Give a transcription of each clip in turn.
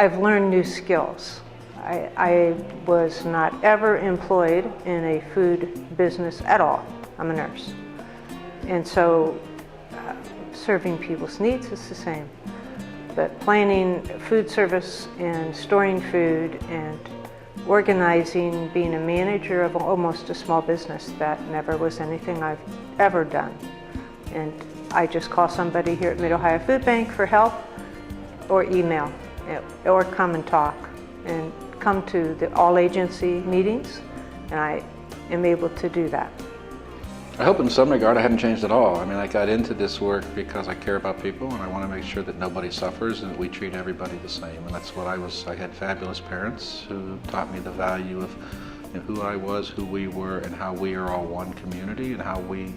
I've learned new skills. I was not ever employed in a food business at all. I'm a nurse. And so serving people's needs is the same. But planning food service and storing food and organizing, being a manager of almost a small business, that never was anything I've ever done. And I just call somebody here at Mid-Ohio Food Bank for help, or email, or come and talk, and come to the all-agency meetings, and I am able to do that. I hope in some regard I haven't changed at all. I mean, I got into this work because I care about people and I want to make sure that nobody suffers and that we treat everybody the same. And that's what I had fabulous parents who taught me the value of who I was, who we were, and how we are all one community and how we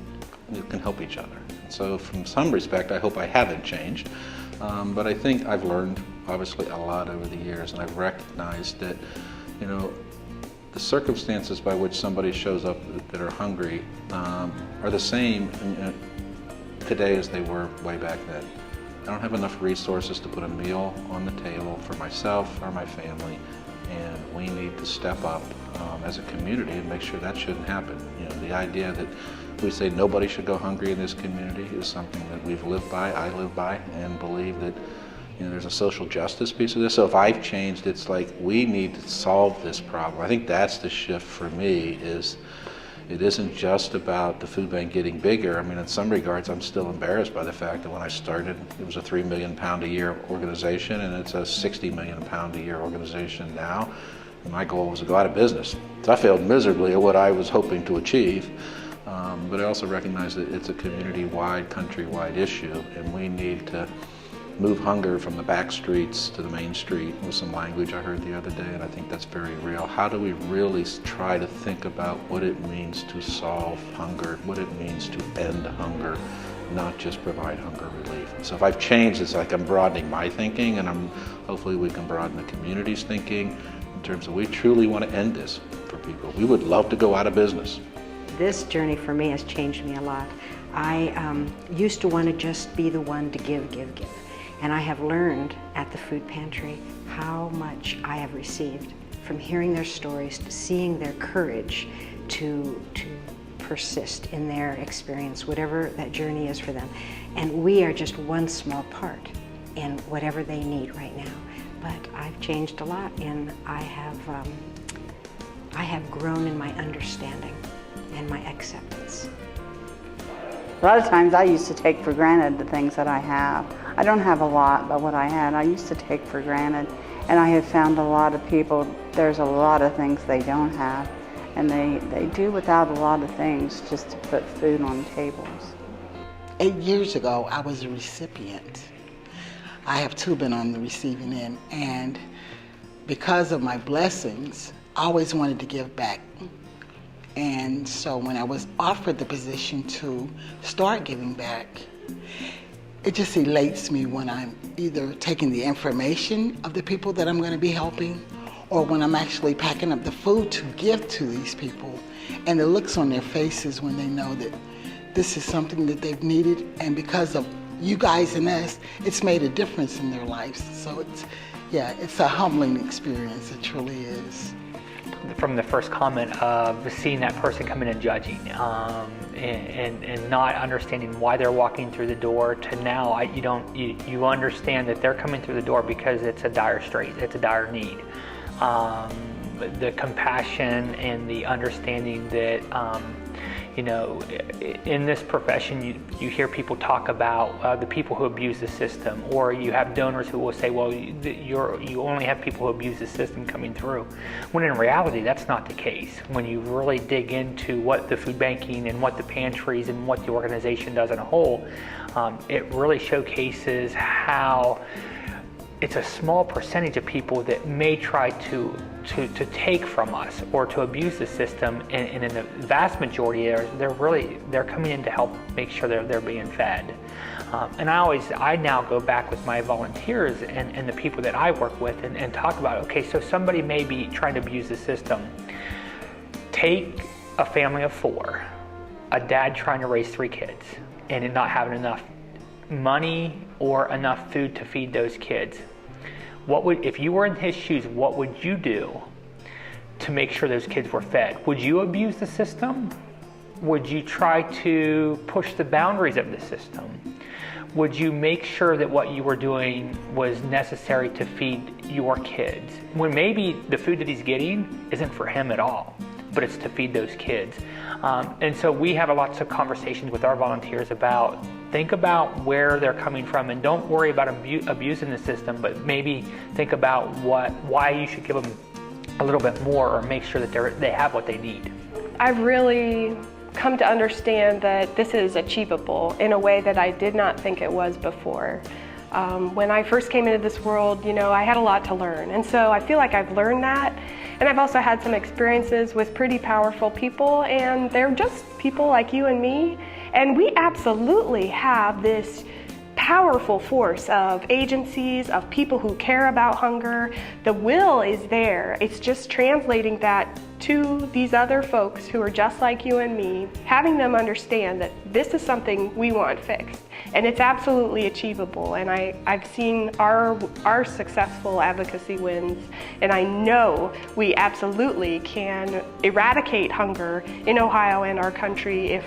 can help each other. And so from some respect, I hope I haven't changed. But I think I've learned, obviously, a lot over the years, and I've recognized that, the circumstances by which somebody shows up that are hungry are the same today as they were way back then. I don't have enough resources to put a meal on the table for myself or my family, and we need to step up as a community and make sure that shouldn't happen. The idea that we say nobody should go hungry in this community is something that we've lived by, I live by, and believe that there's a social justice piece of this. So if I've changed, it's like we need to solve this problem. I think that's the shift for me, is it isn't just about the food bank getting bigger. I mean, in some regards, I'm still embarrassed by the fact that when I started, it was a £3 million a year organization, and it's a £60 million a year organization now. And my goal was to go out of business. So I failed miserably at what I was hoping to achieve. But I also recognize that it's a community-wide, country-wide issue, and we need to move hunger from the back streets to the main street was some language I heard the other day, and I think that's very real. How do we really try to think about what it means to solve hunger, what it means to end hunger, not just provide hunger relief? So if I've changed, it's like I'm broadening my thinking, and hopefully we can broaden the community's thinking in terms of we truly want to end this for people. We would love to go out of business. This journey for me has changed me a lot. I used to want to just be the one to give. And I have learned at the food pantry how much I have received from hearing their stories, to seeing their courage to persist in their experience, whatever that journey is for them. And we are just one small part in whatever they need right now. But I've changed a lot, and I have grown in my understanding and my acceptance. A lot of times I used to take for granted the things that I have. I don't have a lot, but what I had, I used to take for granted. And I have found a lot of people, there's a lot of things they don't have. And they do without a lot of things just to put food on tables. 8 years ago, I was a recipient. I have too been on the receiving end. And because of my blessings, I always wanted to give back. And so when I was offered the position to start giving back, it just elates me when I'm either taking the information of the people that I'm going to be helping, or when I'm actually packing up the food to give to these people, and the looks on their faces when they know that this is something that they've needed, and because of you guys and us, it's made a difference in their lives. So it's a humbling experience, it truly is. From the first comment of seeing that person come in and judging and not understanding why they're walking through the door, to now you understand that they're coming through the door because it's a dire strait, it's a dire need. The compassion and the understanding that in this profession, you hear people talk about the people who abuse the system, or you have donors who will say, well, you only have people who abuse the system coming through. When in reality, that's not the case. When you really dig into what the food banking and what the pantries and what the organization does in a whole, it really showcases how it's a small percentage of people that may try to take from us or to abuse the system, and in the vast majority, they're coming in to help make sure they're being fed. And I now go back with my volunteers and the people that I work with and talk about, okay, so somebody may be trying to abuse the system. Take a family of 4, a dad trying to raise 3 kids and not having enough money or enough food to feed those kids. if you were in his shoes, what would you do to make sure those kids were fed? Would you abuse the system? Would you try to push the boundaries of the system? Would you make sure that what you were doing was necessary to feed your kids? When maybe the food that he's getting isn't for him at all, but it's to feed those kids. And so we have lots of conversations with our volunteers about, think about where they're coming from, and don't worry about abusing the system, but maybe think about why you should give them a little bit more, or make sure that they have what they need. I've really come to understand that this is achievable in a way that I did not think it was before. When I first came into this world, you know, I had a lot to learn, and so I feel like I've learned that. And I've also had some experiences with pretty powerful people, and they're just people like you and me. And we absolutely have this powerful force of agencies, of people who care about hunger. The will is there. It's just translating that to these other folks who are just like you and me, having them understand that this is something we want fixed. And it's absolutely achievable. And I've seen our successful advocacy wins, and I know we absolutely can eradicate hunger in Ohio and our country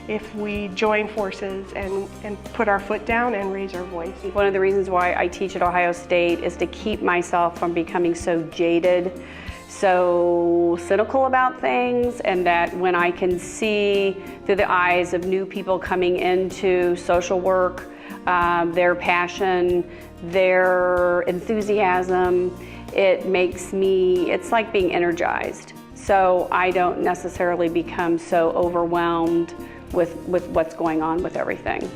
if we join forces and put our foot down and raise our voice. One of the reasons why I teach at Ohio State is to keep myself from becoming so jaded, so cynical about things, and that when I can see through the eyes of new people coming into social work, their passion, their enthusiasm, it's like being energized. So I don't necessarily become so overwhelmed with what's going on with everything.